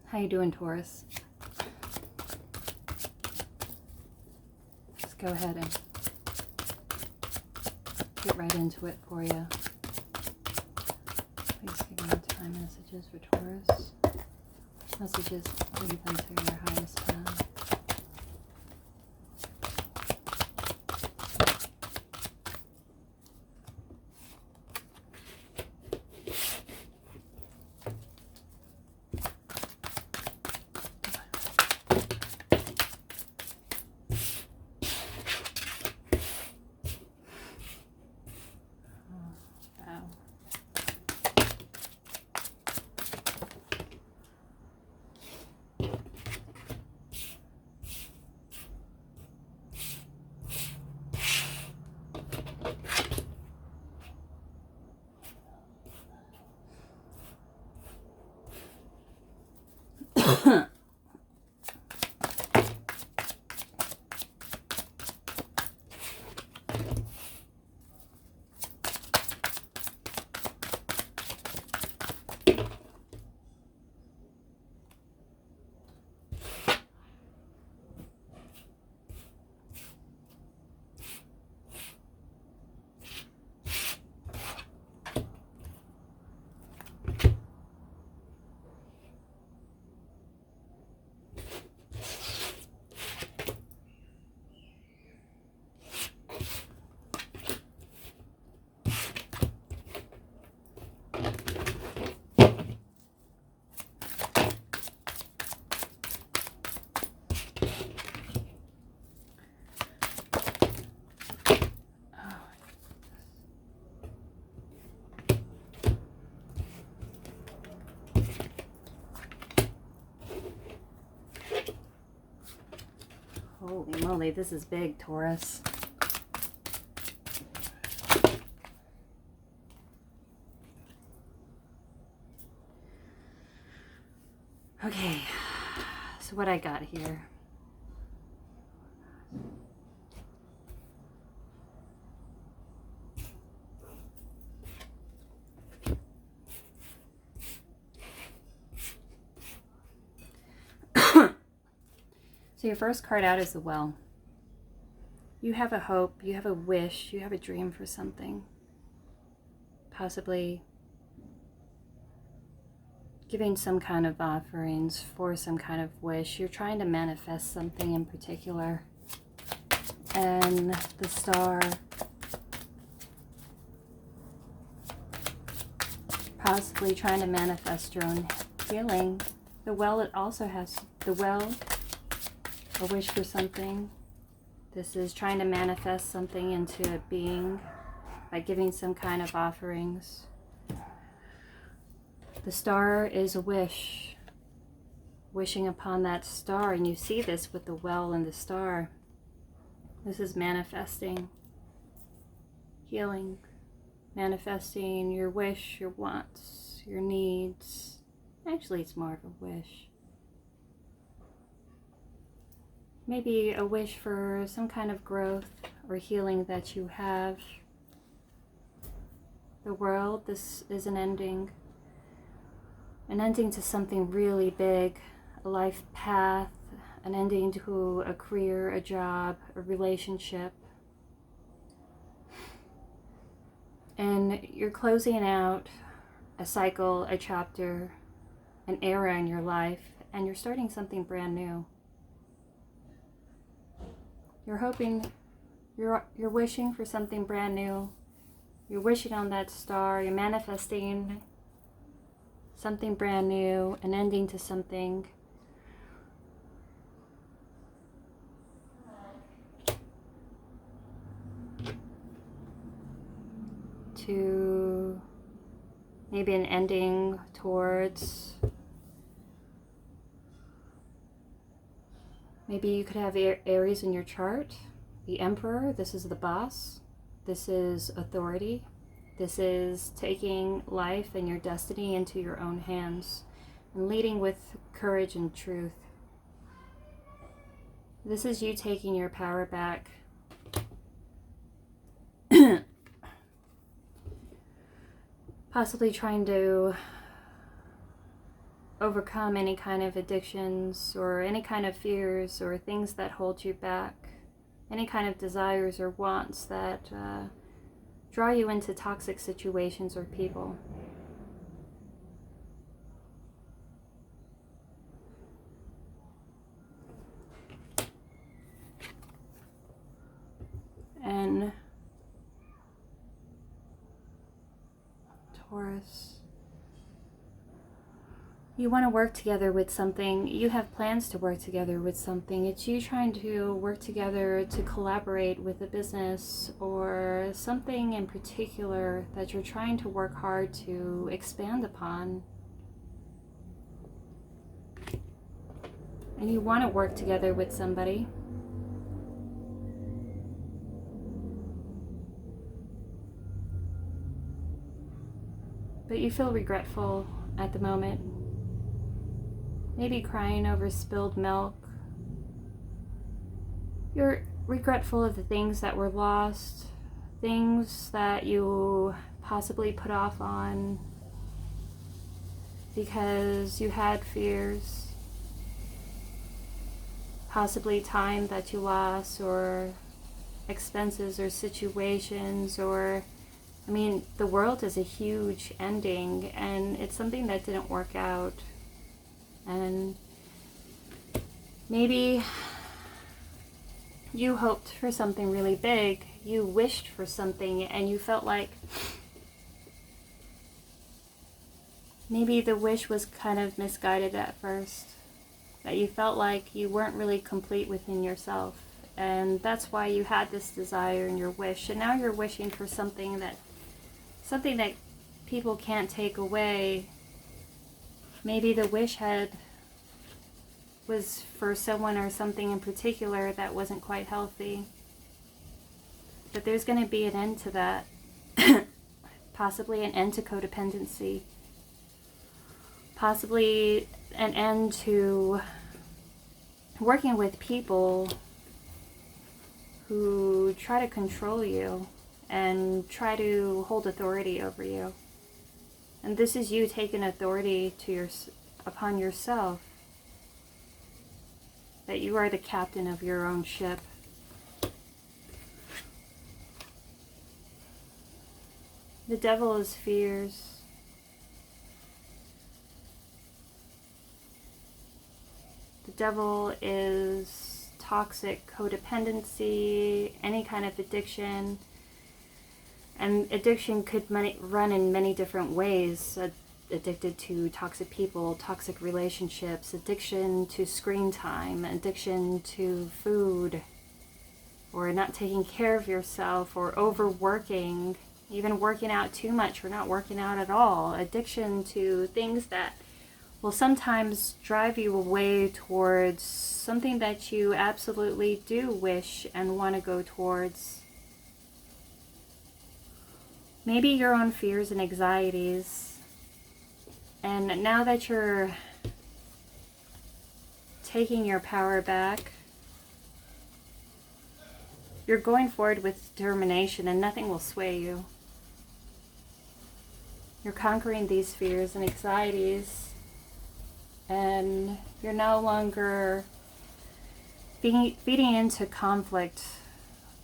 How you doing, Taurus? Let's go ahead and get right into it for you. Please give me time messages for Taurus. Messages, leave them to your highest path. Holy moly, this is big, Taurus. Okay, so what I got here. So your first card out is the Well. You have a hope, you have a wish, you have a dream for something. Possibly giving some kind of offerings for some kind of wish. You're trying to manifest something in particular. And the Star, possibly trying to manifest your own healing. The Well, it also has the Well, a wish for something. This is trying to manifest something into a being by giving some kind of offerings. The Star is a wish, wishing upon that star, and you see this with the Well and the Star. This is manifesting, healing, manifesting your wish, your wants, your needs. Actually, it's more of a wish. Maybe a wish for some kind of growth or healing that you have. The World, this is an ending to something really big, a life path, an ending to a career, a job, a relationship. And you're closing out a cycle, a chapter, an era in your life, and you're starting something brand new. You're hoping, you're wishing for something brand new. You're wishing on that star. You're manifesting something brand new, an ending to something. To maybe an ending towards, maybe you could have Aries in your chart. The Emperor, this is the boss. This is authority. This is taking life and your destiny into your own hands and leading with courage and truth. This is you taking your power back. Possibly trying to overcome any kind of addictions or any kind of fears or things that hold you back, any kind of desires or wants that draw you into toxic situations or people. And Taurus, you want to work together with something. You have plans to work together with something. It's you trying to work together to collaborate with a business or something in particular that you're trying to work hard to expand upon. And you want to work together with somebody. But you feel regretful at the moment. Maybe crying over spilled milk. You're regretful of the things that were lost, things that you possibly put off on because you had fears, possibly time that you lost, or expenses or situations, or I mean, the world is a huge ending, and it's something that didn't work out. And maybe you hoped for something really big. You wished for something, and you felt like maybe the wish was kind of misguided at first. That you felt like you weren't really complete within yourself. And that's why you had this desire and your wish. And now you're wishing for something that people can't take away. Maybe the wish was for someone or something in particular that wasn't quite healthy. But there's going to be an end to that. Possibly an end to codependency. Possibly an end to working with people who try to control you and try to hold authority over you. And this is you taking authority upon yourself. That you are the captain of your own ship. The devil is fears. The devil is toxic codependency, any kind of addiction. And addiction could run in many different ways. Addicted to toxic people, toxic relationships, addiction to screen time, addiction to food, or not taking care of yourself, or overworking, even working out too much or not working out at all. Addiction to things that will sometimes drive you away towards something that you absolutely do wish and want to go towards. Maybe your own fears and anxieties. And now that you're taking your power back, you're going forward with determination and nothing will sway you. You're conquering these fears and anxieties, and you're no longer feeding into conflict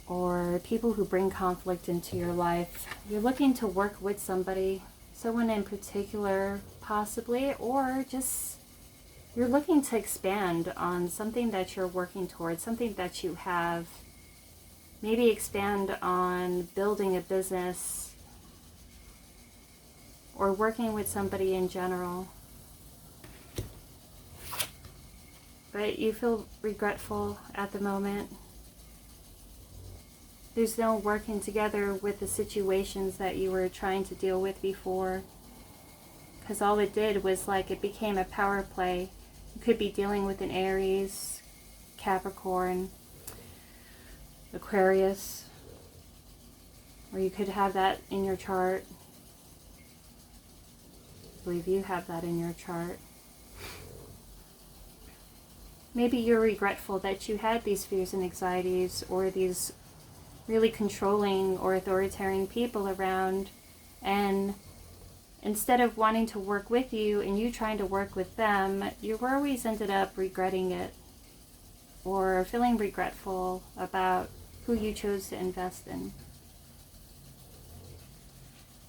or people who bring conflict into your life. You're looking to work with somebody, someone in particular possibly, or just you're looking to expand on something that you're working towards, something that you have. Maybe expand on building a business or working with somebody in general. But you feel regretful at the moment. There's no working together with the situations that you were trying to deal with before. Because all it did was it became a power play. You could be dealing with an Aries, Capricorn, Aquarius, or you could have that in your chart. I believe you have that in your chart. Maybe you're regretful that you had these fears and anxieties or these really controlling or authoritarian people around, and instead of wanting to work with you and you trying to work with them, you always ended up regretting it or feeling regretful about who you chose to invest in.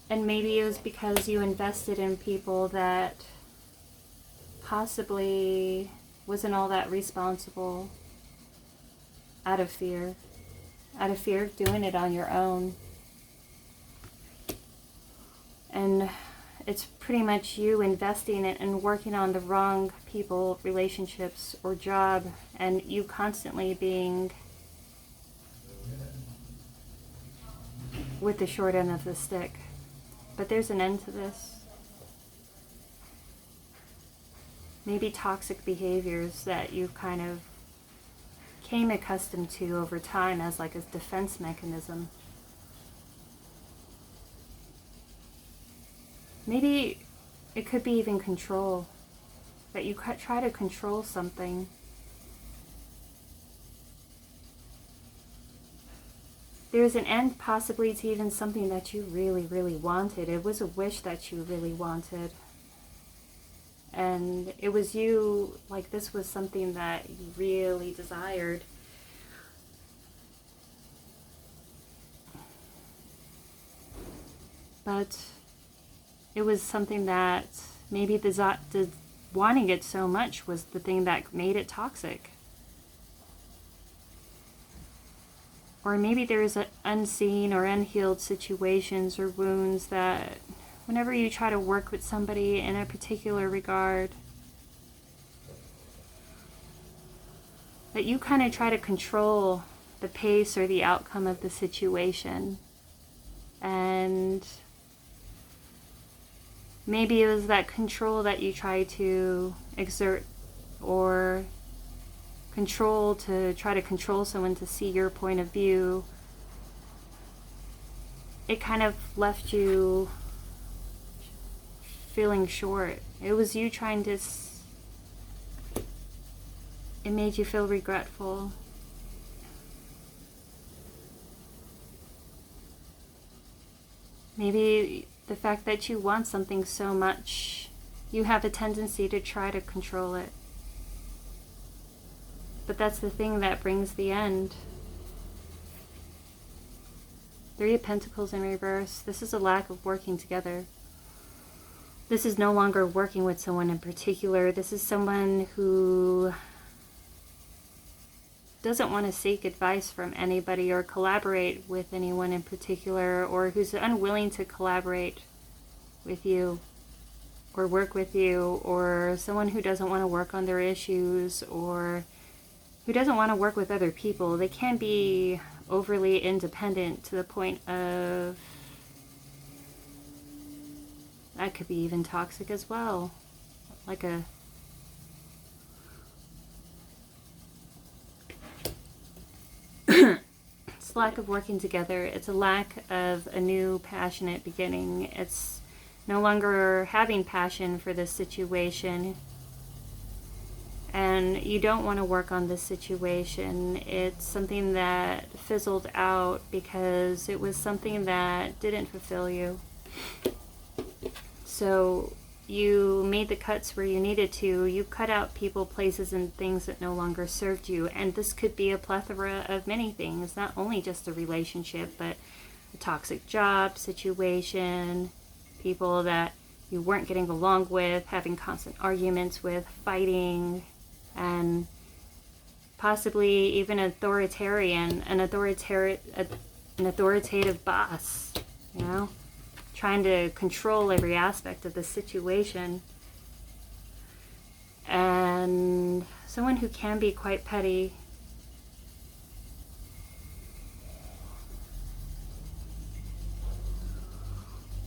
And maybe it was because you invested in people that possibly wasn't all that responsible out of fear of doing it on your own. And it's pretty much you investing it and working on the wrong people, relationships, or job, and you constantly being with the short end of the stick. But there's an end to this. Maybe toxic behaviors that you kind of came accustomed to over time as like a defense mechanism. Maybe it could be even control, that you try to control something. There's an end possibly to even something that you really, really wanted. It was a wish that you really wanted. And it was you, like this was something that you really desired. But it was something that maybe the wanting it so much was the thing that made it toxic. Or maybe there's unseen or unhealed situations or wounds that whenever you try to work with somebody in a particular regard, that you kind of try to control the pace or the outcome of the situation. And maybe it was that control that you try to exert, or control to try to control someone to see your point of view. It kind of left you feeling short. It was you trying to, it made you feel regretful. Maybe the fact that you want something so much, you have a tendency to try to control it. But that's the thing that brings the end. Three of Pentacles in reverse. This is a lack of working together. This is no longer working with someone in particular. This is someone who doesn't want to seek advice from anybody or collaborate with anyone in particular, or who's unwilling to collaborate with you or work with you, or someone who doesn't want to work on their issues, or who doesn't want to work with other people. They can be overly independent to the point of, that could be even toxic as well. Like it's lack of working together. It's a lack of a new passionate beginning. It's no longer having passion for this situation. And you don't want to work on this situation. It's something that fizzled out because it was something that didn't fulfill you. So you made the cuts where you needed to. You cut out people, places, and things that no longer served you. And this could be a plethora of many things, not only just a relationship, but a toxic job situation, people that you weren't getting along with, having constant arguments with, fighting, and possibly even an authoritative boss, you know, trying to control every aspect of the situation. And someone who can be quite petty.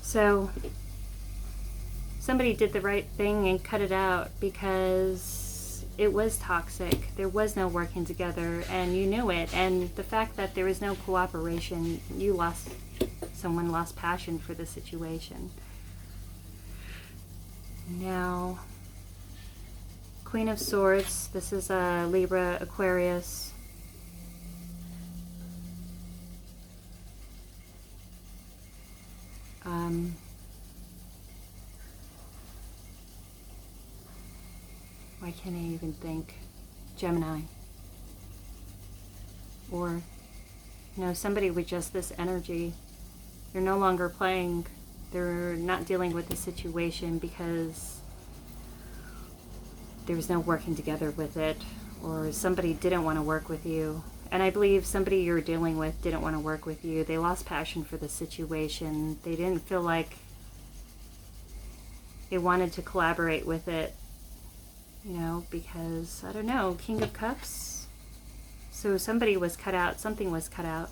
So somebody did the right thing and cut it out because it was toxic. There was no working together, and you knew it. And the fact that there was no cooperation, someone lost passion for the situation. Now, Queen of Swords. This is a Libra, Aquarius. why can't I even think? Gemini. Or, somebody with just this energy. They're no longer playing. They're not dealing with the situation because there was no working together with it, or somebody didn't want to work with you. And I believe somebody you're dealing with didn't want to work with you. They lost passion for the situation. They didn't feel like they wanted to collaborate with it, because, I don't know, King of Cups. So somebody was cut out, something was cut out.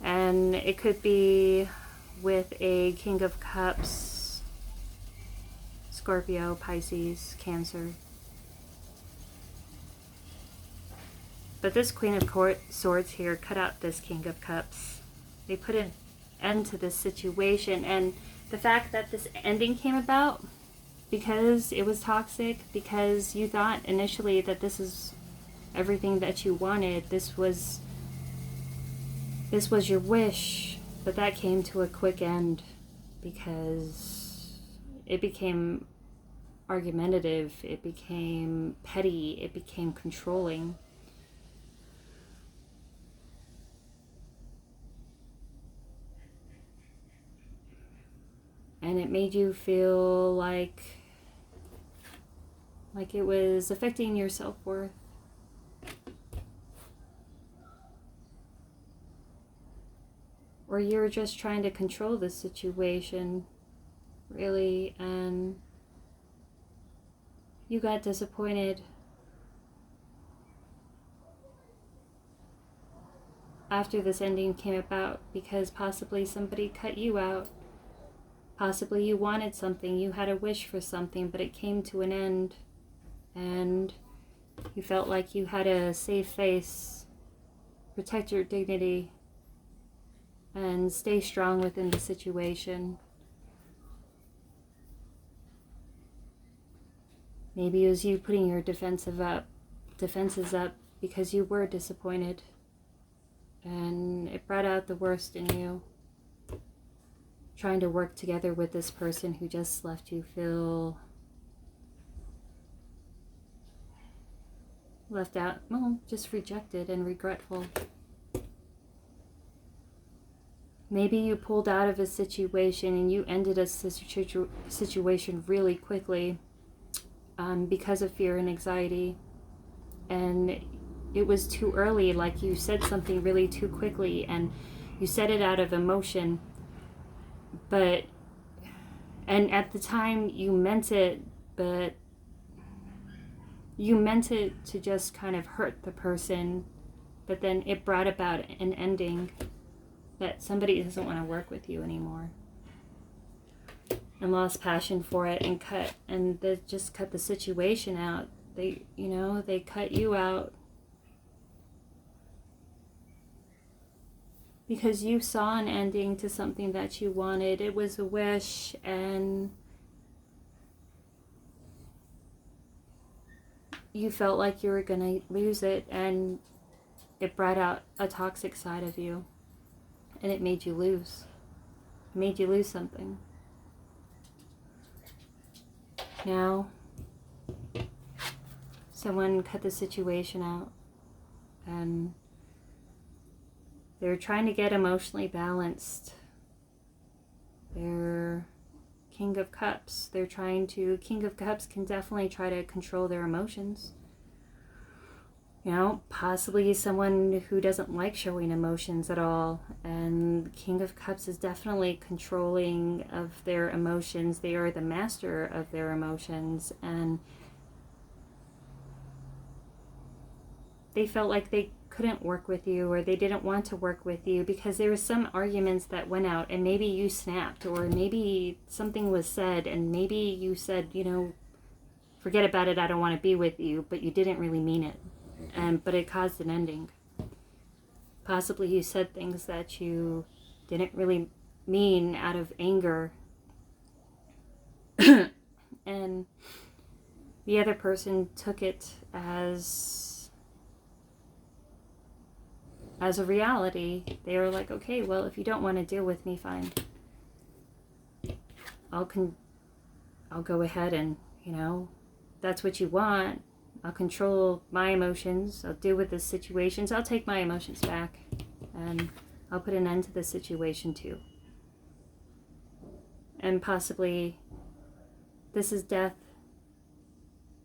And it could be with a King of Cups, Scorpio, Pisces, Cancer. But this Queen of Swords here cut out this King of Cups. They put an end to this situation. And the fact that this ending came about because it was toxic, because you thought initially that this is everything that you wanted, this was your wish, but that came to a quick end because it became argumentative, it became petty, it became controlling. And it made you feel like it was affecting your self-worth. Or you were just trying to control the situation, really, and you got disappointed after this ending came about because possibly somebody cut you out. Possibly you wanted something, you had a wish for something, but it came to an end and you felt like you had to save face, protect your dignity, and stay strong within the situation. Maybe it was you putting your defenses up because you were disappointed and it brought out the worst in you. Trying to work together with this person who just left you feel left out, just rejected and regretful. Maybe you pulled out of a situation and you ended a situation really quickly because of fear and anxiety. And it was too early, like you said something really too quickly and you said it out of emotion. And at the time you meant it, but you meant it to just kind of hurt the person, but then it brought about an ending that somebody doesn't want to work with you anymore and lost passion for it and they just cut the situation out. They cut you out because you saw an ending to something that you wanted. It was a wish, and you felt like you were going to lose it, and it brought out a toxic side of you, and it made you lose. It made you lose something. Now, someone cut the situation out, and they're trying to get emotionally balanced. They're King of Cups. King of Cups can definitely try to control their emotions. Possibly someone who doesn't like showing emotions at all. And King of Cups is definitely controlling of their emotions. They are the master of their emotions. And they felt like they couldn't work with you, or they didn't want to work with you because there were some arguments that went out, and maybe you snapped, or maybe something was said, and maybe you said, forget about it, I don't want to be with you, but you didn't really mean it, but it caused an ending. Possibly you said things that you didn't really mean out of anger, and the other person took it as a reality. They were like, okay, well, if you don't want to deal with me, fine. I'll go ahead and, that's what you want. I'll control my emotions. I'll deal with the situations. I'll take my emotions back. And I'll put an end to the situation too. And possibly this is death.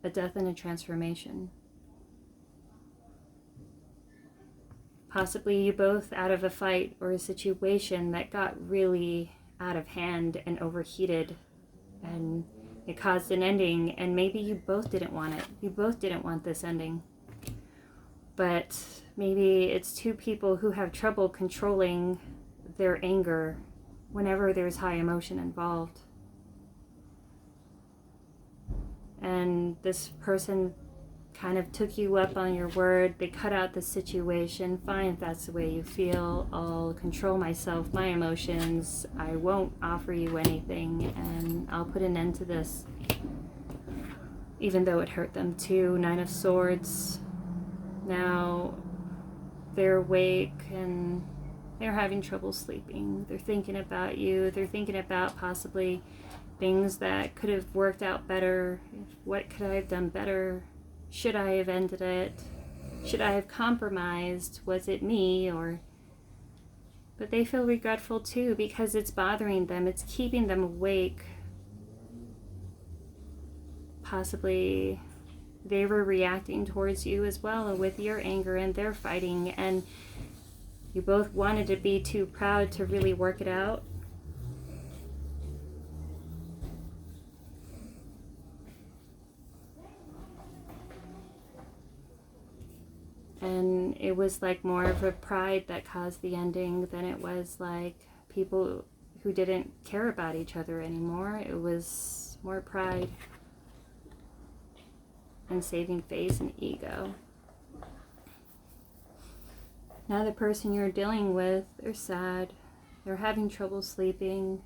A death and a transformation. Possibly you both out of a fight or a situation that got really out of hand and overheated, and it caused an ending, and maybe you both didn't want it. You both didn't want this ending. But maybe it's two people who have trouble controlling their anger whenever there's high emotion involved. And this person kind of took you up on your word. They cut out the situation. Fine, if that's the way you feel. I'll control myself, my emotions. I won't offer you anything, and I'll put an end to this. Even though it hurt them too. 9 of Swords. Now they're awake and they're having trouble sleeping. They're thinking about you. They're thinking about possibly things that could have worked out better. What could I have done better? Should I have ended it? Should I have compromised? Was it me? But they feel regretful too, because it's bothering them. It's keeping them awake. Possibly they were reacting towards you as well with your anger, and they're fighting, and you both wanted to be too proud to really work it out. And it was like more of a pride that caused the ending than it was like people who didn't care about each other anymore. It was more pride and saving face and ego. Now the person you're dealing with, they're sad. They're having trouble sleeping.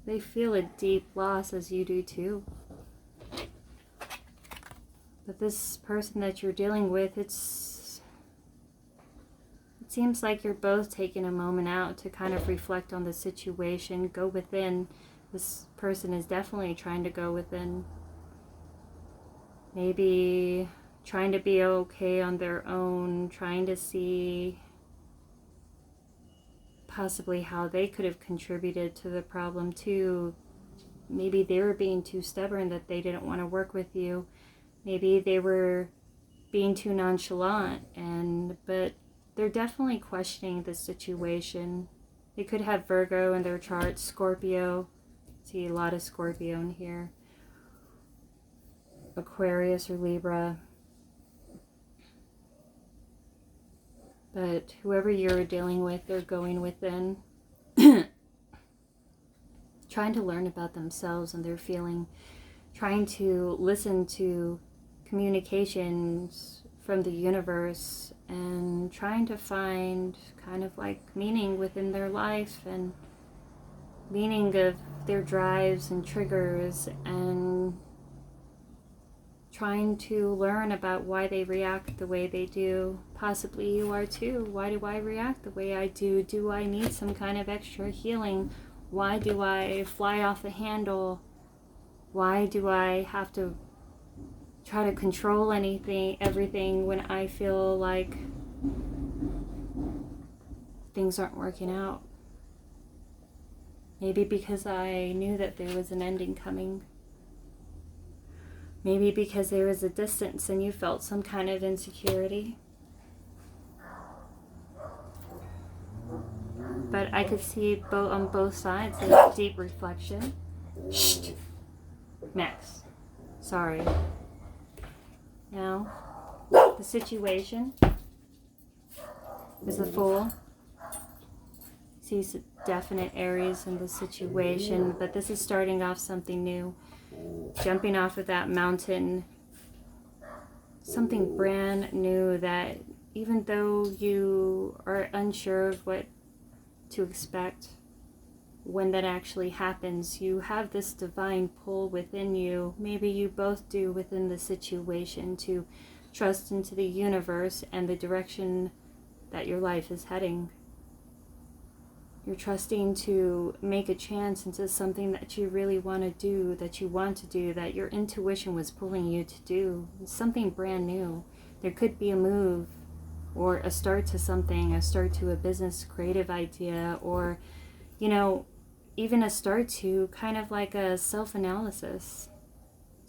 They feel a deep loss, as you do too. But this person that you're dealing with, it seems like you're both taking a moment out to kind of reflect on the situation, go within. This person is definitely trying to go within. Maybe trying to be okay on their own, trying to see possibly how they could have contributed to the problem too. Maybe they were being too stubborn that they didn't want to work with you. Maybe they were being too nonchalant, but they're definitely questioning the situation. They could have Virgo in their chart, Scorpio. See a lot of Scorpio in here. Aquarius or Libra. But whoever you're dealing with, they're going within. Trying to learn about themselves and their feeling. Trying to listen to communications from the universe and trying to find kind of like meaning within their life and meaning of their drives and triggers, and trying to learn about why they react the way they do. Possibly you are too. Why do I react the way I do? Do I need some kind of extra healing? Why do I fly off the handle? Why do I have to try to control everything when I feel like things aren't working out? Maybe because I knew that there was an ending coming. Maybe because there was a distance and you felt some kind of insecurity. But I could see on both sides there's deep reflection. Shh. Max. Sorry. Now, the situation is the Fool. Sees definite areas in the situation, but this is starting off something new. Jumping off of that mountain. Something brand new that even though you are unsure of what to expect when that actually happens, you have this divine pull within you. Maybe you both do within the situation to trust into the universe and the direction that your life is heading. You're trusting to make a chance into something that you really want to do, that you want to do, that your intuition was pulling you to do. It's something brand new. There could be a move or a start to something, a start to a business creative idea, or, you know, even a start to kind of like a self-analysis,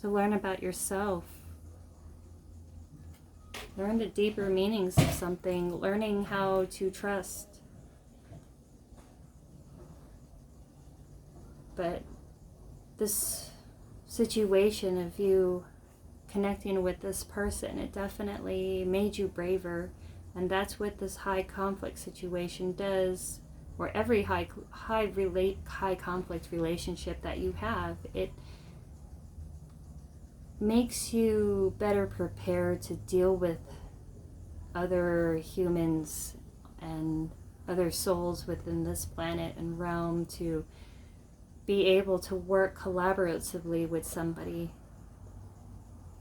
to learn about yourself. Learn the deeper meanings of something, learning how to trust. But this situation of you connecting with this person, it definitely made you braver. And that's what this high conflict situation does, or every high conflict relationship that you have. It makes you better prepared to deal with other humans and other souls within this planet and realm, to be able to work collaboratively with somebody,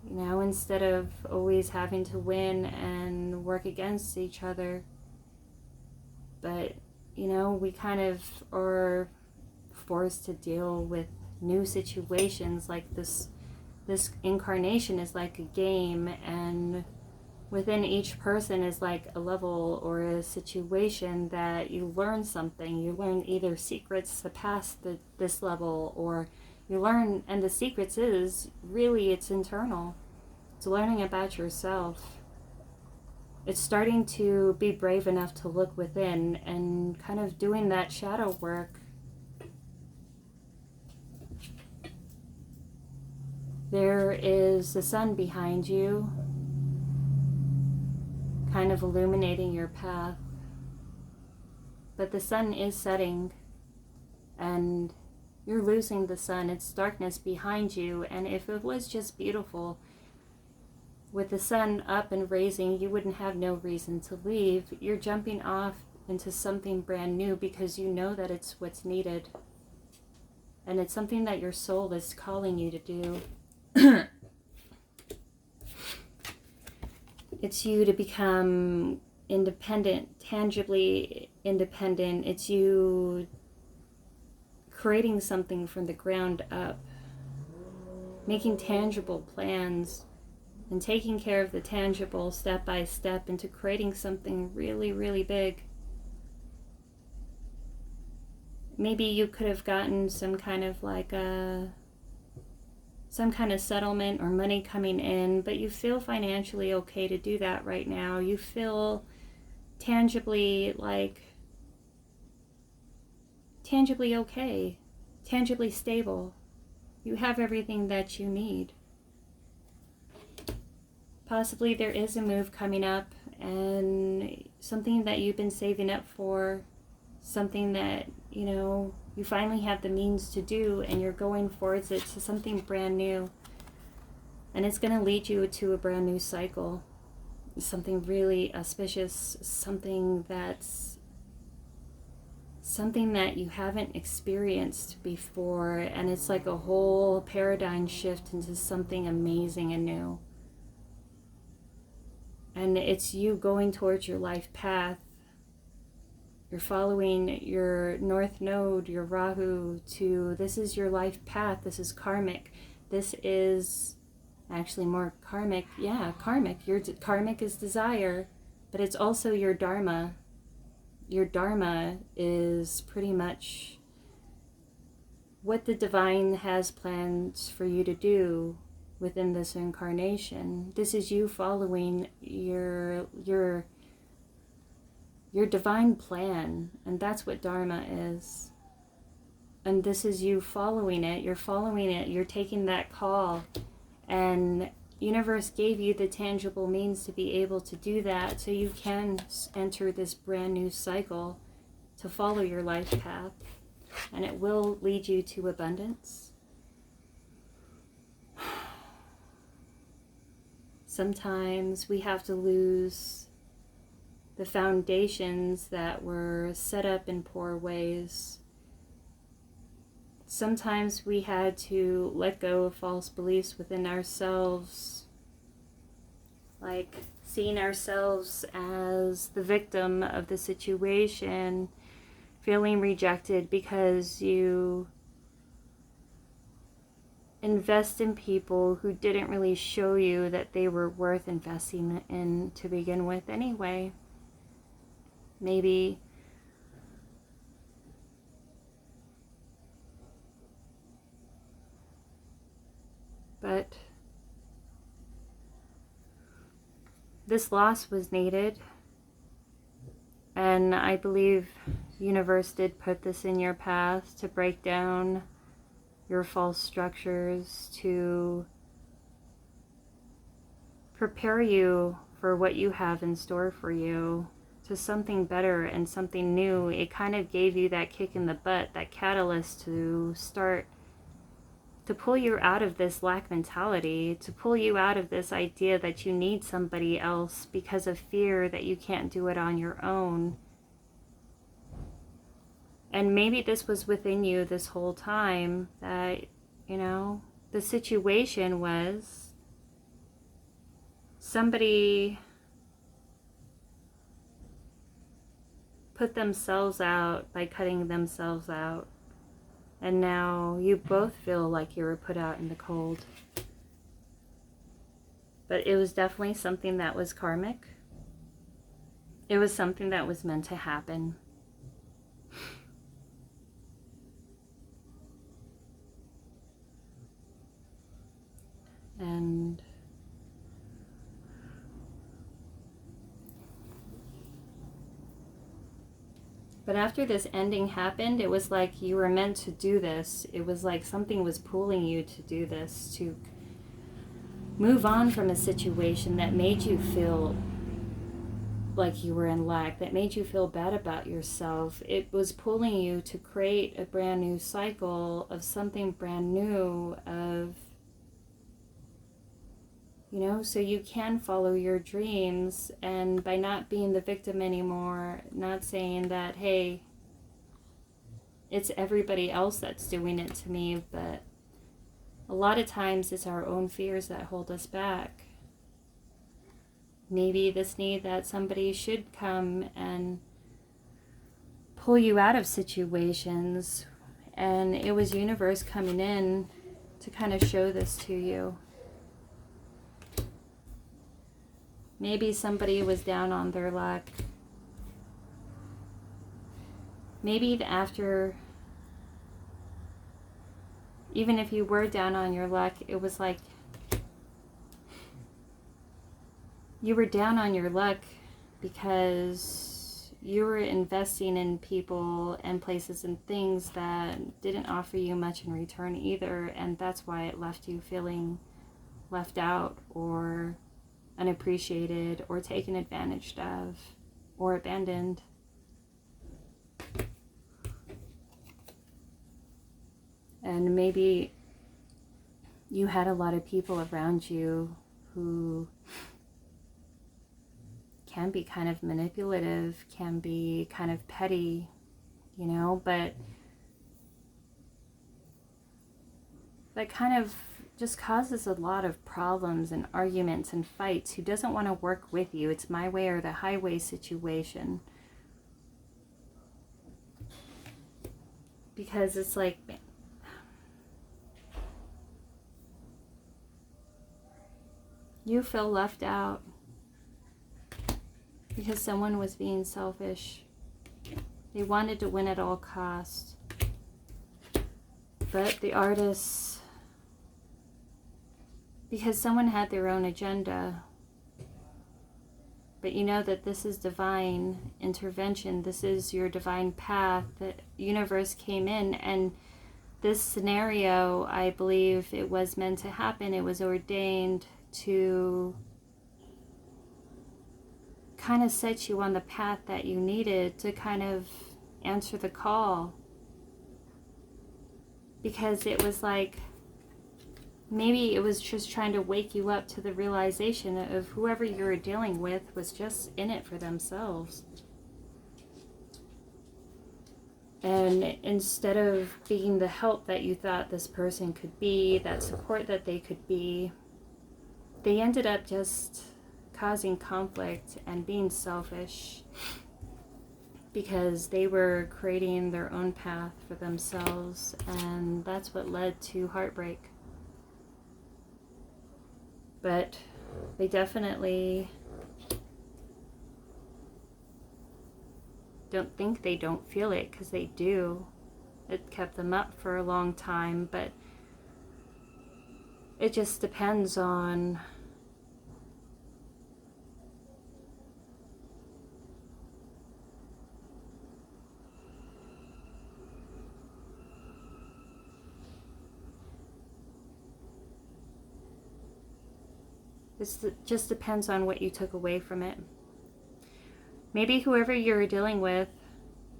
you know, instead of always having to win and work against each other. But, you know, we kind of are forced to deal with new situations. Like this incarnation is like a game, and within each person is like a level or a situation that you learn something. You learn either secrets to pass this level, or you learn, and the secrets is really, it's internal. It's learning about yourself. It's starting to be brave enough to look within and kind of doing that shadow work. There is the sun behind you, kind of illuminating your path. But the sun is setting, and you're losing the sun. It's darkness behind you, and if it was just beautiful, with the sun up and raising, you wouldn't have no reason to leave. You're jumping off into something brand new because you know that it's what's needed. And it's something that your soul is calling you to do. It's you to become independent, tangibly independent. It's you creating something from the ground up, making tangible plans, and taking care of the tangible step by step into creating something really, really big. Maybe you could have gotten some kind of like some kind of settlement or money coming in, but you feel financially okay to do that right now. You feel tangibly okay, tangibly stable. You have everything that you need. Possibly there is a move coming up, and something that you've been saving up for, something that, you know, you finally have the means to do, and you're going towards it, to something brand new. And it's going to lead you to a brand new cycle. Something really auspicious, something that you haven't experienced before, and it's like a whole paradigm shift into something amazing and new. And it's you going towards your life path. You're following your North Node, your Rahu, this is your life path. This is karmic. This is actually more karmic. Yeah, karmic. Your karmic is desire, but it's also your dharma. Your dharma is pretty much what the divine has planned for you to do within this incarnation. This is you following your divine plan, and that's what dharma is. And this is you following it. You're following it. You're taking that call, and universe gave you the tangible means to be able to do that, so you can enter this brand new cycle to follow your life path, and it will lead you to abundance. Sometimes we have to lose the foundations that were set up in poor ways. Sometimes we had to let go of false beliefs within ourselves, like seeing ourselves as the victim of the situation, feeling rejected because you invest in people who didn't really show you that they were worth investing in to begin with anyway. Maybe but this loss was needed, and I believe universe did put this in your path to break down your false structures, to prepare you for what you have in store for you, to something better and something new. It kind of gave you that kick in the butt, that catalyst to start to pull you out of this lack mentality, to pull you out of this idea that you need somebody else because of fear that you can't do it on your own. And maybe this was within you this whole time, that, you know, the situation was somebody put themselves out by cutting themselves out. And now you both feel like you were put out in the cold. But it was definitely something that was karmic. It was something that was meant to happen. But after this ending happened, it was like you were meant to do this. It was like something was pulling you to do this, to move on from a situation that made you feel like you were in lack, that made you feel bad about yourself. It was pulling you to create a brand new cycle of something brand new, of, you know, so you can follow your dreams, and by not being the victim anymore, not saying that, hey, it's everybody else that's doing it to me, but a lot of times it's our own fears that hold us back. Maybe this need that somebody should come and pull you out of situations, and it was universe coming in to kind of show this to you. Maybe somebody was down on their luck. Maybe after, even if you were down on your luck, it was like you were down on your luck because you were investing in people and places and things that didn't offer you much in return either, and that's why it left you feeling left out or unappreciated or taken advantage of or abandoned. And maybe you had a lot of people around you who can be kind of manipulative, can be kind of petty, you know, but that kind of just causes a lot of problems and arguments and fights. Who doesn't want to work with you? It's my way or the highway situation. Because it's like, you feel left out because someone was being selfish. They wanted to win at all costs. But the artists, because someone had their own agenda. But you know that this is divine intervention. This is your divine path. The universe came in, and this scenario, I believe it was meant to happen. It was ordained to kind of set you on the path that you needed to kind of answer the call. Because it was like, maybe it was just trying to wake you up to the realization of whoever you were dealing with was just in it for themselves. And instead of being the help that you thought this person could be, that support that they could be, they ended up just causing conflict and being selfish. because they were creating their own path for themselves, and that's what led to heartbreak. But they definitely don't think they don't feel it, because they do. It kept them up for a long time, but it just depends on just depends on what you took away from it. Maybe whoever you're dealing with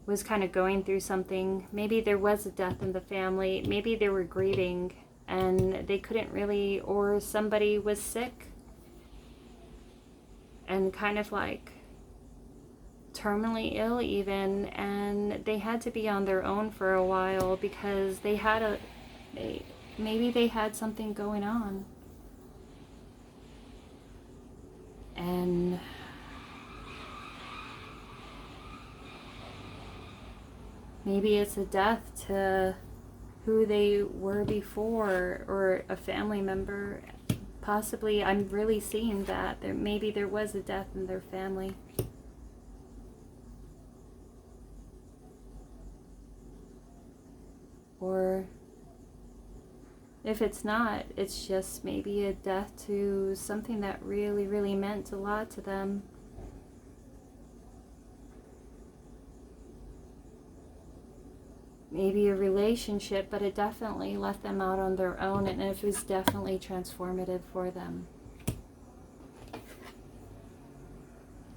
was kind of going through something. Maybe there was a death in the family. Maybe they were grieving and they couldn't really, or somebody was sick and kind of like terminally ill even, and they had to be on their own for a while because they had maybe they had something going on. And maybe it's a death to who they were before, or a family member. Possibly, I'm really seeing that maybe there was a death in their family. Or if it's not, it's just maybe a death to something that really, really meant a lot to them. Maybe a relationship, but it definitely left them out on their own, and it was definitely transformative for them.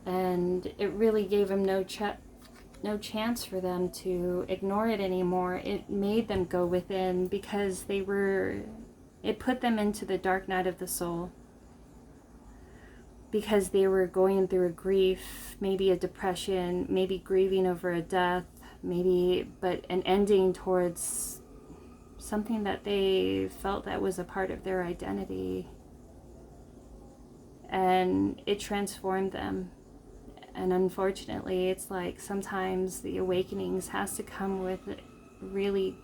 And it really gave them no chance for them to ignore it anymore. It made them go within, because it put them into the dark night of the soul, because they were going through a grief, maybe a depression, maybe grieving over a death, but an ending towards something that they felt that was a part of their identity. And it transformed them. And unfortunately, it's like sometimes the awakenings has to come with really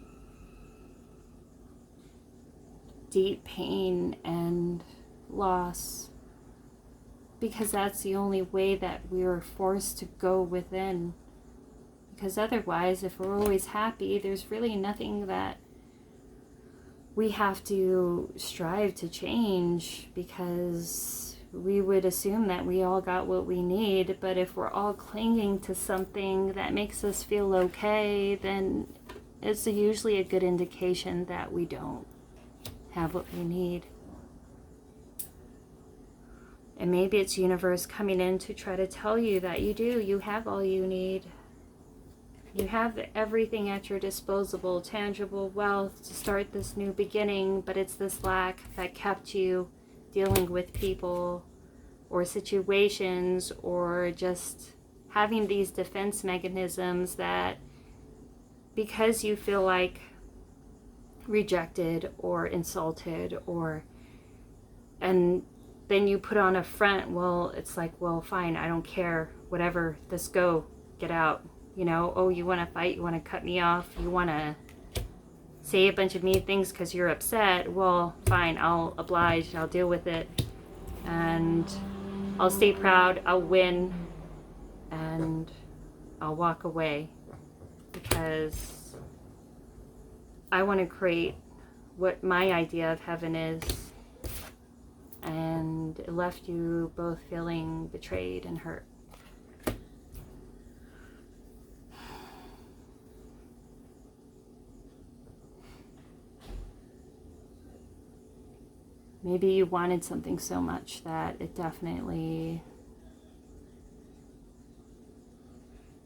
deep pain and loss, because that's the only way that we are forced to go within. Because otherwise, if we're always happy, there's really nothing that we have to strive to change, because we would assume that we all got what we need. But if we're all clinging to something that makes us feel okay, then it's usually a good indication that we don't have what we need. And maybe it's universe coming in to try to tell you that you have all you need. You have everything at your disposal, tangible wealth to start this new beginning, but it's this lack that kept you dealing with people or situations, or just having these defense mechanisms that, because you feel like rejected or insulted, and then you put on a front. Well, it's like, well, fine, I don't care, whatever, just go, get out. Oh, you want to fight, you want to cut me off, you want to say a bunch of mean things because you're upset. Well, fine, I'll oblige, I'll deal with it, and I'll stay proud, I'll win, and I'll walk away, because I want to create what my idea of heaven is. And it left you both feeling betrayed and hurt. Maybe you wanted something so much that it definitely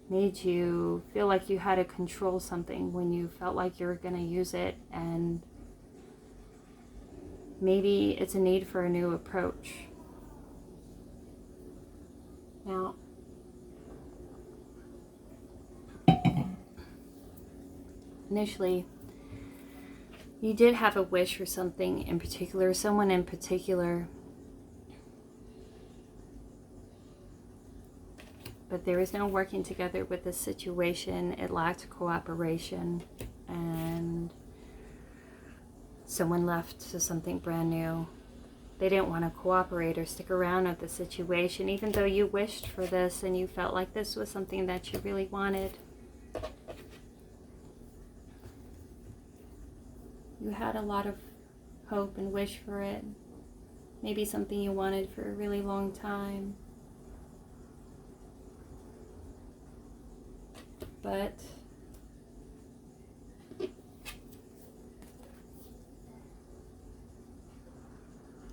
made you feel like you had to control something when you felt like you were going to use it. And maybe it's a need for a new approach. Now, initially, you did have a wish for something in particular, someone in particular. But there was no working together with this situation. It lacked cooperation, and someone left to something brand new. They didn't want to cooperate or stick around with the situation, even though you wished for this and you felt like this was something that you really wanted. You had a lot of hope and wish for it. Maybe something you wanted for a really long time. But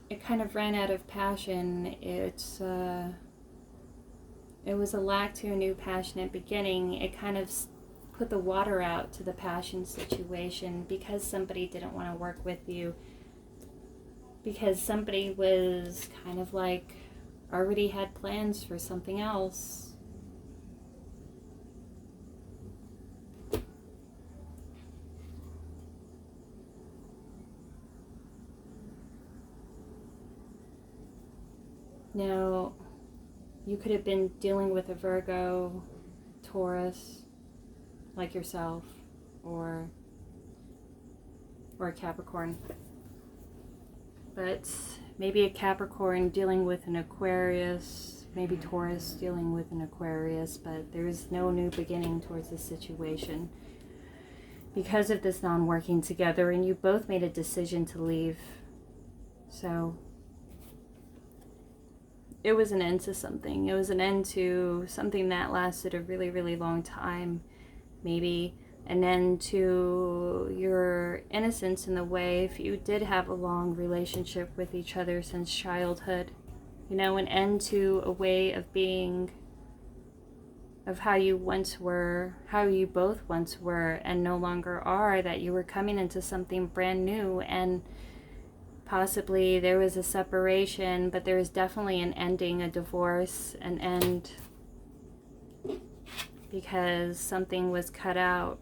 it kind of ran out of passion. It was a lack to a new passionate beginning. It kind of put the water out to the passion situation because somebody didn't want to work with you. Because somebody was kind of like already had plans for something else. Now, you could have been dealing with a Virgo, Taurus, like yourself, or a Capricorn. But maybe a Capricorn dealing with an Aquarius, maybe Taurus dealing with an Aquarius, but there's no new beginning towards this situation because of this non-working together, and you both made a decision to leave. So it was an end to something. It was an end to something that lasted a really, really long time. Maybe an end to your innocence in the way if you did have a long relationship with each other since childhood. You know, an end to a way of being, of how you once were, how you both once were and no longer are, that you were coming into something brand new, and possibly there was a separation, but there was definitely an ending, a divorce, an end, because something was cut out.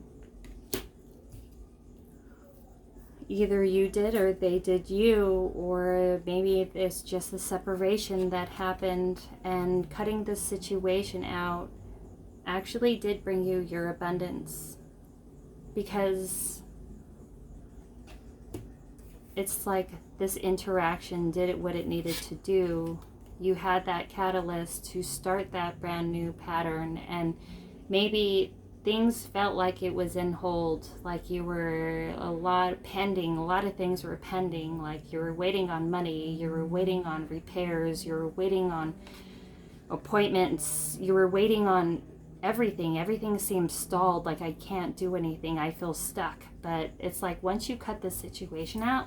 Either you did or they did you, or maybe it's just a separation that happened, and cutting this situation out actually did bring you your abundance, because it's like this interaction did what it needed to do. You had that catalyst to start that brand new pattern, and maybe things felt like it was in hold, like you were a lot of things were pending, like you were waiting on money, you were waiting on repairs, you were waiting on appointments, you were waiting on everything seemed stalled, like I can't do anything, I feel stuck. But it's like once you cut this situation out,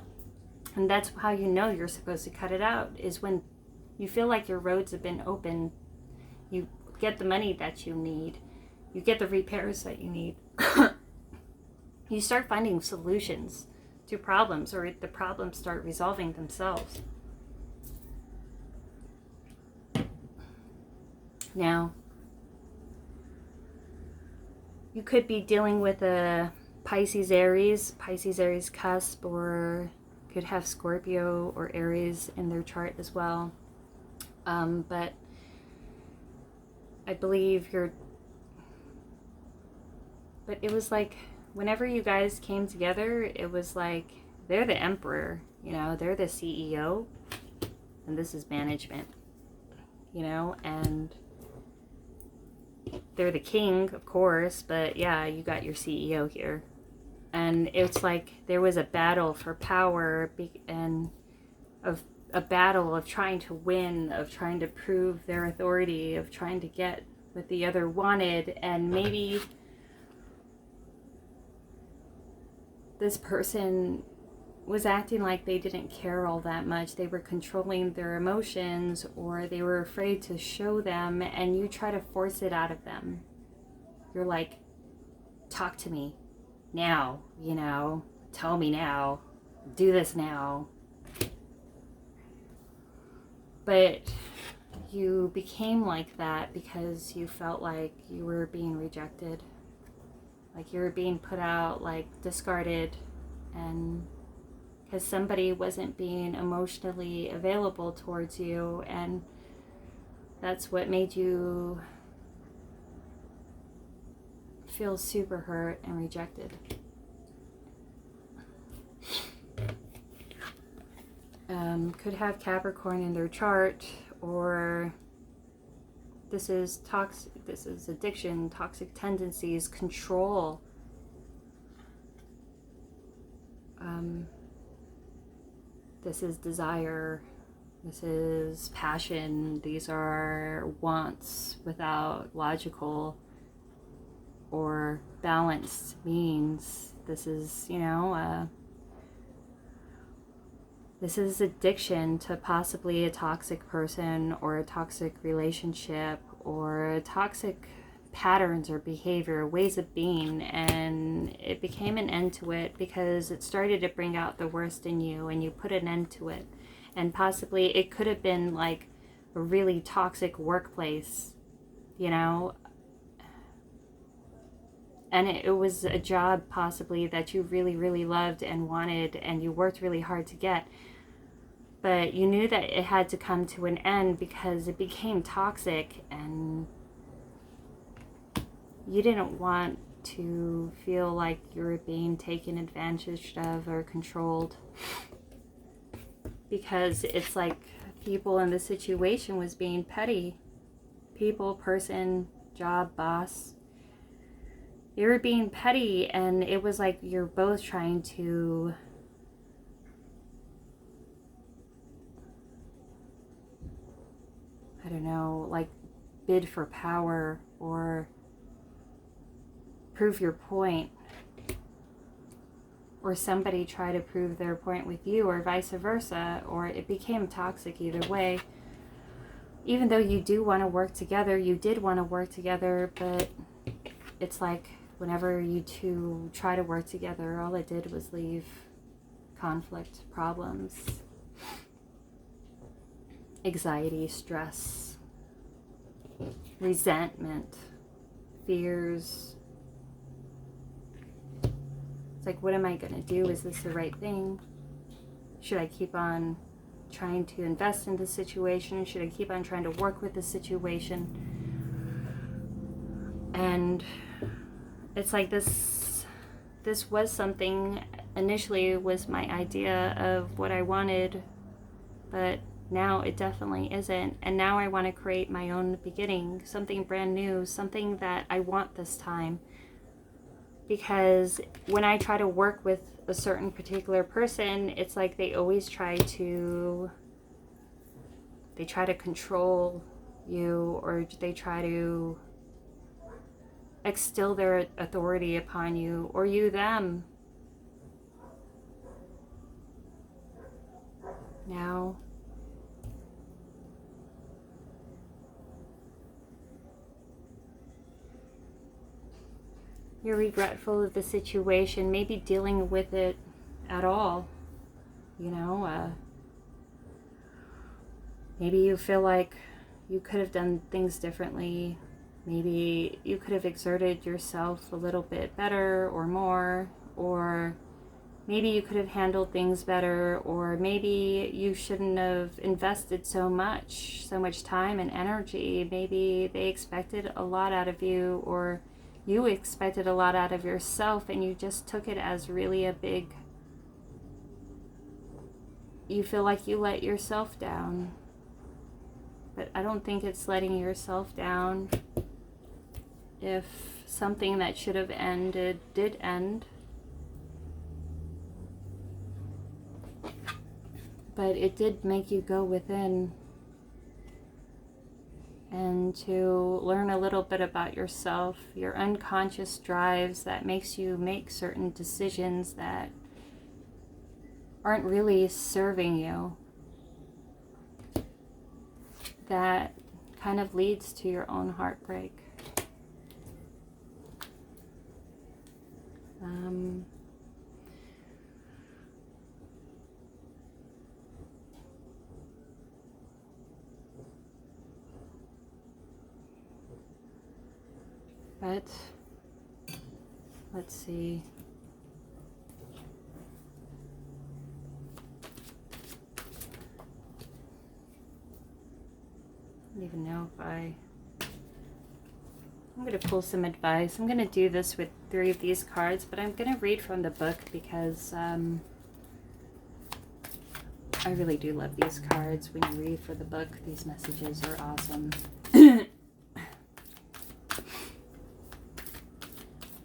and that's how you know you're supposed to cut it out, is when you feel like your roads have been open, you get the money that you need, you get the repairs that you need. You start finding solutions to problems, or the problems start resolving themselves. Now, you could be dealing with a Pisces Aries cusp, or could have Scorpio or Aries in their chart as well. But I believe but it was like whenever you guys came together, it was like they're the emperor, you know, they're the CEO, and this is management, you know, and they're the king, of course, but yeah, you got your CEO here. And it's like there was a battle for power, and a battle of trying to win, of trying to prove their authority, of trying to get what the other wanted. And maybe this person was acting like they didn't care all that much. They were controlling their emotions, or they were afraid to show them, and you try to force it out of them. You're like, talk to me now, you know, tell me now, do this now. But you became like that because you felt like you were being rejected, like you were being put out, like discarded, and because somebody wasn't being emotionally available towards you, and that's what made you feel super hurt and rejected. Could have Capricorn in their chart, or this is toxic. This is addiction, toxic tendencies, control. This is desire. This is passion. These are wants without logical or balanced means. This is, you know, this is addiction to possibly a toxic person or a toxic relationship or toxic patterns or behavior, ways of being, and it became an end to it because it started to bring out the worst in you and you put an end to it. And possibly it could have been like a really toxic workplace, you know, and it was a job possibly that you really, really loved and wanted and you worked really hard to get. But you knew that it had to come to an end because it became toxic and you didn't want to feel like you were being taken advantage of or controlled. Because it's like people in the situation was being petty. People, person, job, boss. They were being petty and it was like you're both trying to I don't know, like bid for power or prove your point, or somebody try to prove their point with you, or vice versa, or it became toxic either way. Even though you do want to work together, you did want to work together, but it's like whenever you two try to work together, all it did was leave conflict, problems, anxiety, stress, resentment, fears. It's like, what am I going to do? Is this the right thing? Should I keep on trying to invest in this situation? Should I keep on trying to work with this situation? And it's like this was something, initially was my idea of what I wanted, but now it definitely isn't. And now I want to create my own beginning, something brand new, something that I want this time. Because when I try to work with a certain particular person, it's like they always try to control you, or they try to extol their authority upon you, or you them. Now, you're regretful of the situation, maybe dealing with it at all, you know, maybe you feel like you could have done things differently, maybe you could have exerted yourself a little bit better or more, or maybe you could have handled things better, or maybe you shouldn't have invested so much time and energy. Maybe they expected a lot out of you, or you expected a lot out of yourself, and you just took it as really a big, you feel like you let yourself down. But I don't think it's letting yourself down if something that should have ended did end. But it did make you go within and to learn a little bit about yourself, your unconscious drives that makes you make certain decisions that aren't really serving you, that kind of leads to your own heartbreak. But let's see. I don't even know if I I'm going to pull some advice. I'm going to do this with 3 of these cards, but I'm going to read from the book because I really do love these cards. When you read for the book, these messages are awesome.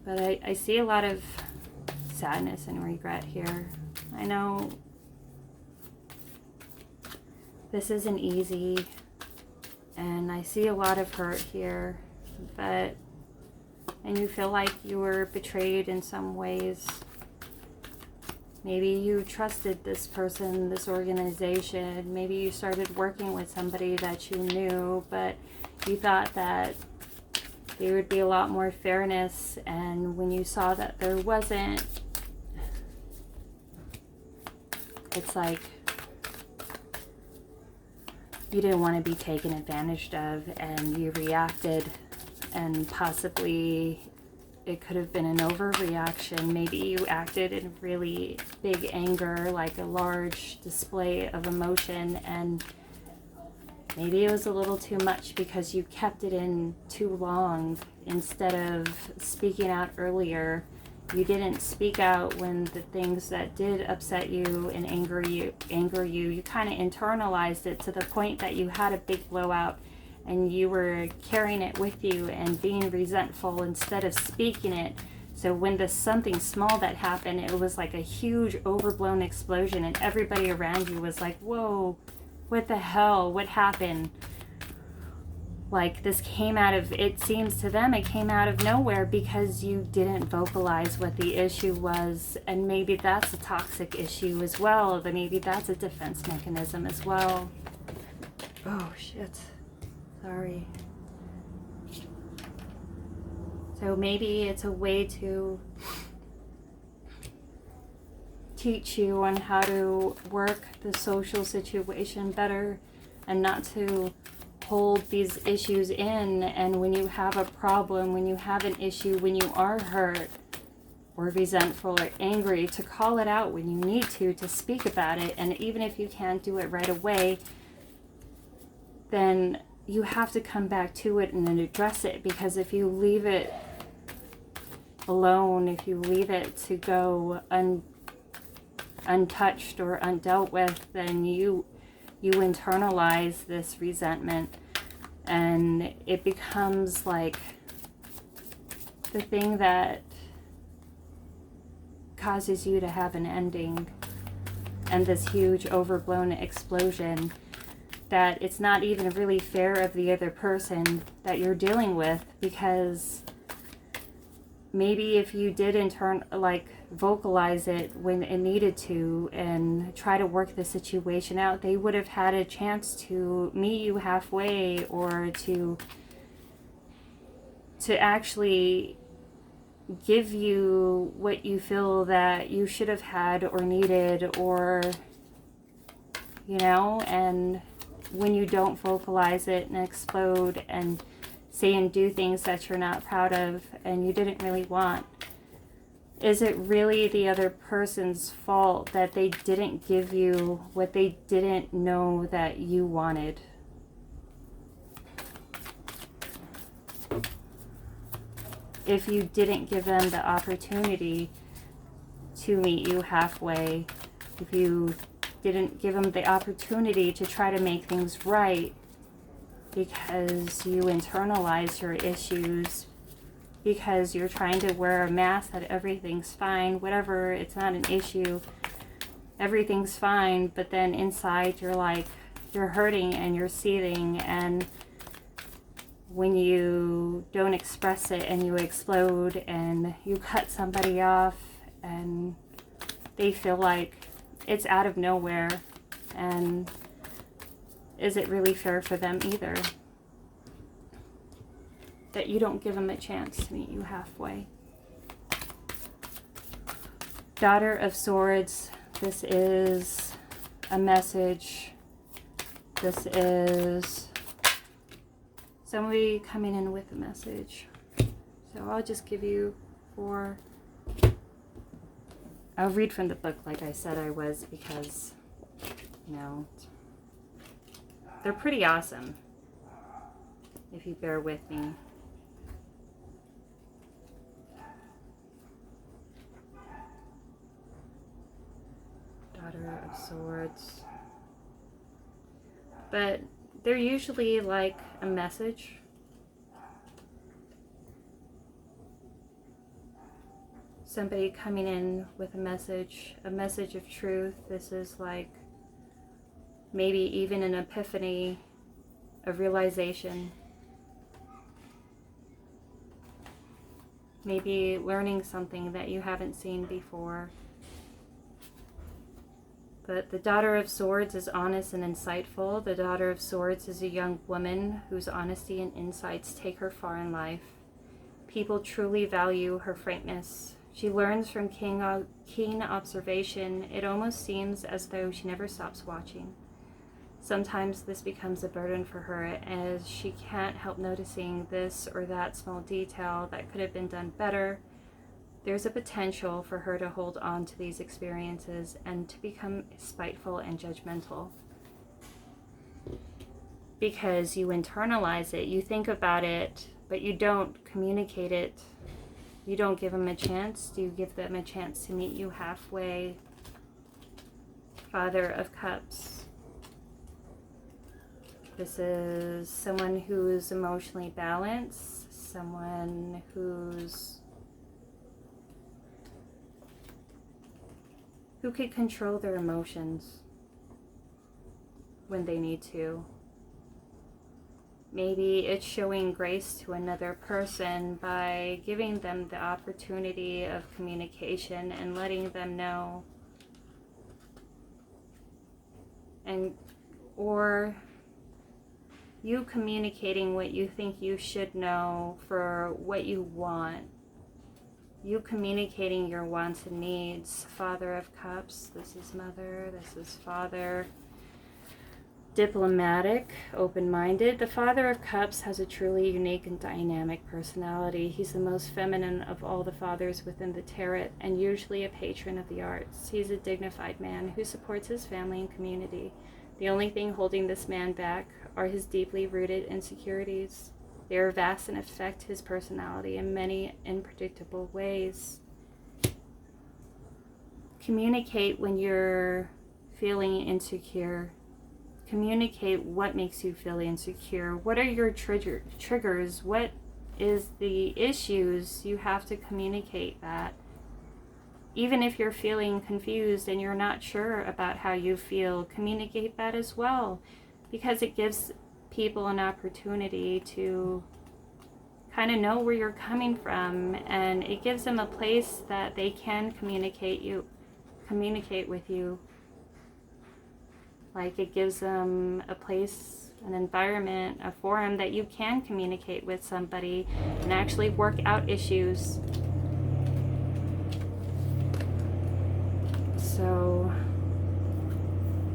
But I see a lot of sadness and regret here. I know this isn't easy, and I see a lot of hurt here, and you feel like you were betrayed in some ways. Maybe you trusted this person, this organization. Maybe you started working with somebody that you knew, but you thought that there would be a lot more fairness, and when you saw that there wasn't, it's like you didn't want to be taken advantage of, and you reacted, and possibly it could have been an overreaction. Maybe you acted in really big anger, like a large display of emotion, and maybe it was a little too much because you kept it in too long. Instead of speaking out earlier, you didn't speak out when the things that did upset you and anger you. You kind of internalized it to the point that you had a big blowout, and you were carrying it with you and being resentful instead of speaking it. So when there's something small that happened, it was like a huge overblown explosion, and everybody around you was like, whoa, what the hell? What happened? Like, this came out of, it seems to them, it came out of nowhere because you didn't vocalize what the issue was. And maybe that's a toxic issue as well. But maybe that's a defense mechanism as well. Oh, shit. Sorry. So maybe it's a way to teach you on how to work the social situation better, and not to hold these issues in. And when you have a problem, when you have an issue, when you are hurt or resentful or angry, to call it out when you need to speak about it. And even if you can't do it right away, then you have to come back to it and then address it. Because if you leave it alone, if you leave it to go untouched or undealt with, then you internalize this resentment, and it becomes like the thing that causes you to have an ending and this huge overblown explosion, that it's not even really fair of the other person that you're dealing with. Because maybe if you did vocalize it when it needed to and try to work the situation out, they would have had a chance to meet you halfway, or to actually give you what you feel that you should have had or needed, or, you know. And when you don't vocalize it and explode and say and do things that you're not proud of and you didn't really want, is it really the other person's fault that they didn't give you what they didn't know that you wanted? If you didn't give them the opportunity to meet you halfway, if you didn't give them the opportunity to try to make things right, because you internalize your issues, because you're trying to wear a mask that everything's fine, whatever, it's not an issue, everything's fine, but then inside you're hurting and you're seething. And when you don't express it and you explode and you cut somebody off, and they feel like it's out of nowhere, and is it really fair for them either that you don't give them a chance to meet you halfway? Daughter of Swords, this is a message. This is somebody coming in with a message. So I'll just give you 4. I'll read from the book like I said I was, because, you know, they're pretty awesome, if you bear with me. Daughter of Swords. But they're usually like a message. Somebody coming in with a message of truth. This is like maybe even an epiphany, a realization. Maybe learning something that you haven't seen before. But the Daughter of Swords is honest and insightful. The Daughter of Swords is a young woman whose honesty and insights take her far in life. People truly value her frankness. She learns from keen observation. It almost seems as though she never stops watching. Sometimes this becomes a burden for her, as she can't help noticing this or that small detail that could have been done better. There's a potential for her to hold on to these experiences and to become spiteful and judgmental. Because you internalize it, you think about it, but you don't communicate it. You don't give them a chance. Do you give them a chance to meet you halfway? Father of Cups. This is someone who's emotionally balanced, someone who could control their emotions when they need to. Maybe it's showing grace to another person by giving them the opportunity of communication and letting them know, or you communicating what you think you should know for what you want. You communicating your wants and needs. Father of Cups, this is Mother, this is Father. Diplomatic, open-minded. The Father of Cups has a truly unique and dynamic personality. He's the most feminine of all the fathers within the tarot, and usually a patron of the arts. He's a dignified man who supports his family and community. The only thing holding this man back are his deeply rooted insecurities. They are vast and affect his personality in many unpredictable ways. Communicate when you're feeling insecure. Communicate what makes you feel insecure. What are your triggers? What is the issues? You have to communicate that. Even if you're feeling confused and you're not sure about how you feel, communicate that as well, because it gives people an opportunity to kind of know where you're coming from, and it gives them a place that they can communicate with you. Like, it gives them a place, an environment, a forum that you can communicate with somebody and actually work out issues. So,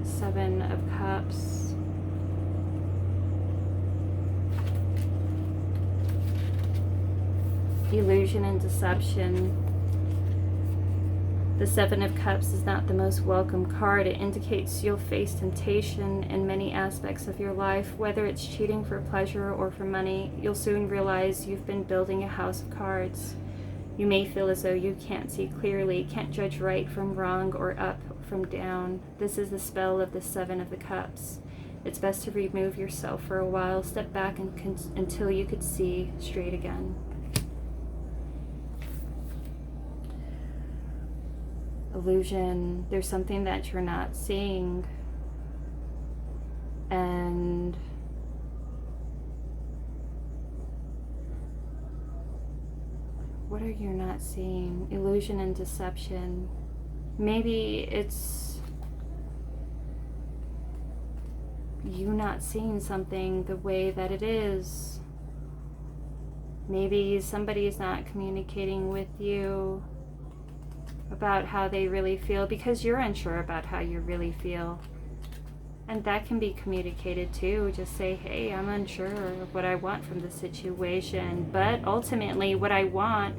Seven of Cups. Illusion and deception. The Seven of Cups is not the most welcome card. It indicates you'll face temptation in many aspects of your life, whether it's cheating for pleasure or for money. You'll soon realize you've been building a house of cards. You may feel as though you can't see clearly, can't judge right from wrong or up from down. This is the spell of the Seven of the Cups. It's best to remove yourself for a while, step back until you could see straight again. Illusion. There's something that you're not seeing, and what are you not seeing? Illusion and deception. Maybe it's you not seeing something the way that it is. Maybe somebody's not communicating with you about how they really feel because you're unsure about how you really feel. And that can be communicated too. Just say, hey, I'm unsure of what I want from the situation, but ultimately what I want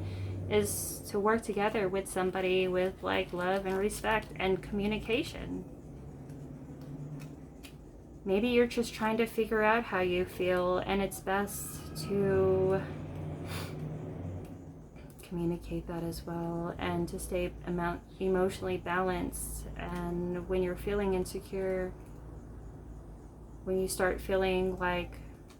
is to work together with somebody with like love and respect and communication. Maybe you're just trying to figure out how you feel, and it's best to communicate that as well, and to stay emotionally balanced. And when you're feeling insecure, when you start feeling like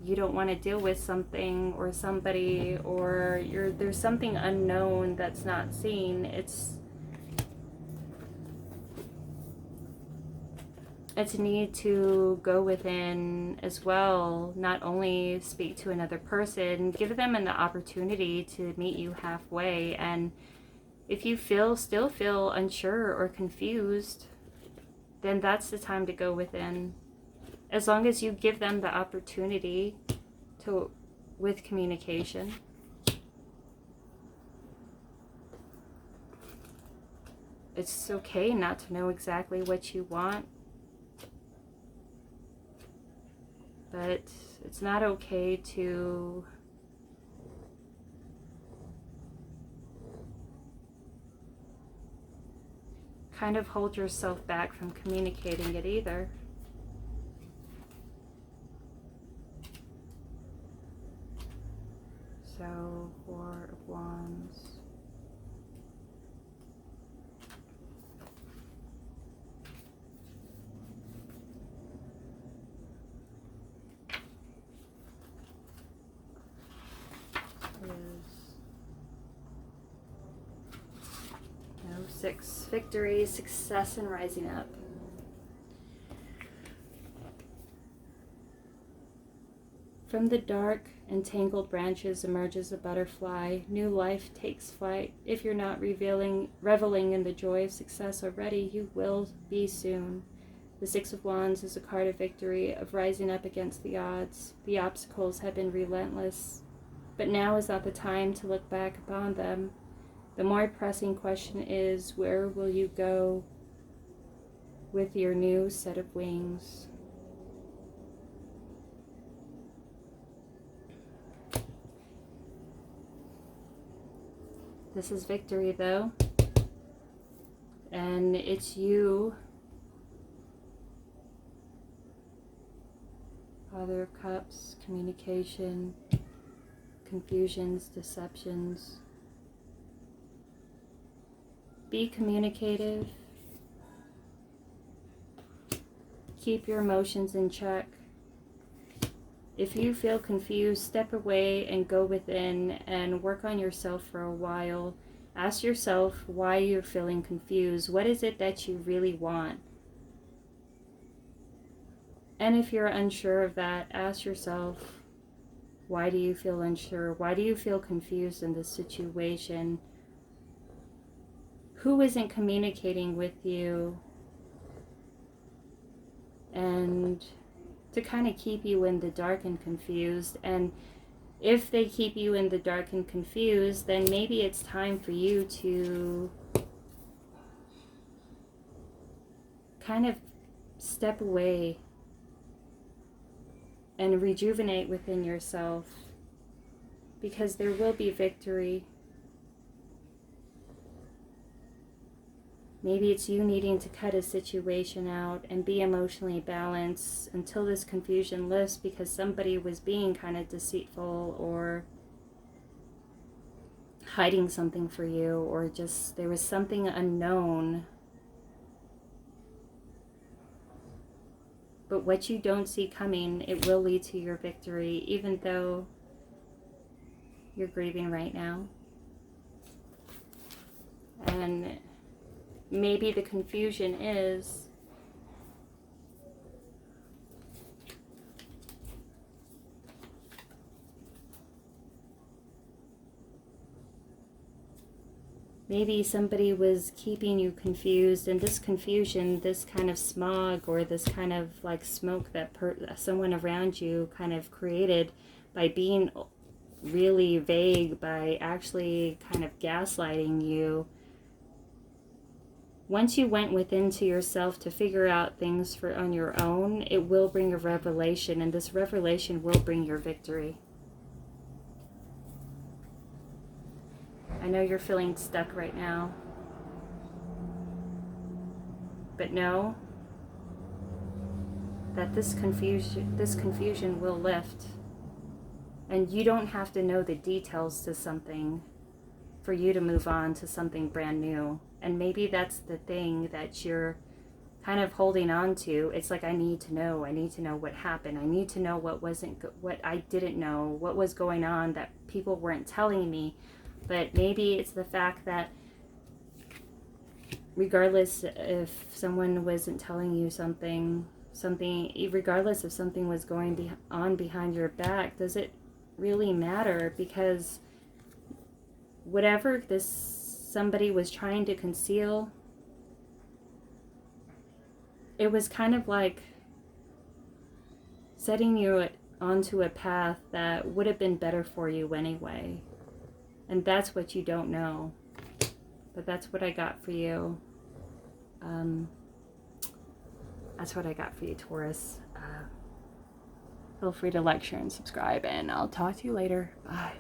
you don't want to deal with something or somebody, or there's something unknown that's not seen, it's a need to go within as well. Not only speak to another person, give them an opportunity to meet you halfway. And if you still feel unsure or confused, then that's the time to go within. As long as you give them the opportunity to, with communication. It's okay not to know exactly what you want, but it's not okay to kind of hold yourself back from communicating it either. So, Four of Wands. Six, victory, success, and rising up. From the dark and tangled branches emerges a butterfly. New life takes flight. If you're not reveling in the joy of success already, you will be soon. The Six of Wands is a card of victory, of rising up against the odds. The obstacles have been relentless, but now is not the time to look back upon them. The more pressing question is, where will you go with your new set of wings? This is victory, though, and it's you. Father of Cups, communication, confusions, deceptions. Be communicative. Keep your emotions in check. If you feel confused, step away and go within and work on yourself for a while. Ask yourself why you're feeling confused. What is it that you really want? And if you're unsure of that, ask yourself, why do you feel unsure? Why do you feel confused in this situation? Who isn't communicating with you? And to kind of keep you in the dark and confused. And if they keep you in the dark and confused, then maybe it's time for you to kind of step away and rejuvenate within yourself, because there will be victory. Maybe it's you needing to cut a situation out and be emotionally balanced until this confusion lifts, because somebody was being kind of deceitful or hiding something for you, or just there was something unknown. But what you don't see coming, it will lead to your victory, even though you're grieving right now. And maybe the confusion is maybe somebody was keeping you confused, and this confusion, this kind of smog or this kind of like smoke that someone around you kind of created by being really vague, by actually kind of gaslighting you. Once you went within to yourself to figure out things on your own, it will bring a revelation, and this revelation will bring your victory. I know you're feeling stuck right now, but know that this confusion will lift, and you don't have to know the details to something for you to move on to something brand new. And maybe that's the thing that you're kind of holding on to. It's like, I need to know what happened. I need to know what what I didn't know, what was going on that people weren't telling me. But maybe it's the fact that regardless if someone wasn't telling you something, regardless if something was going on behind your back, does it really matter? Because whatever somebody was trying to conceal, it was kind of like setting you onto a path that would have been better for you anyway. And that's what you don't know. But that's what I got for you. That's what I got for you, Taurus. Feel free to like, share, and subscribe, and I'll talk to you later. Bye.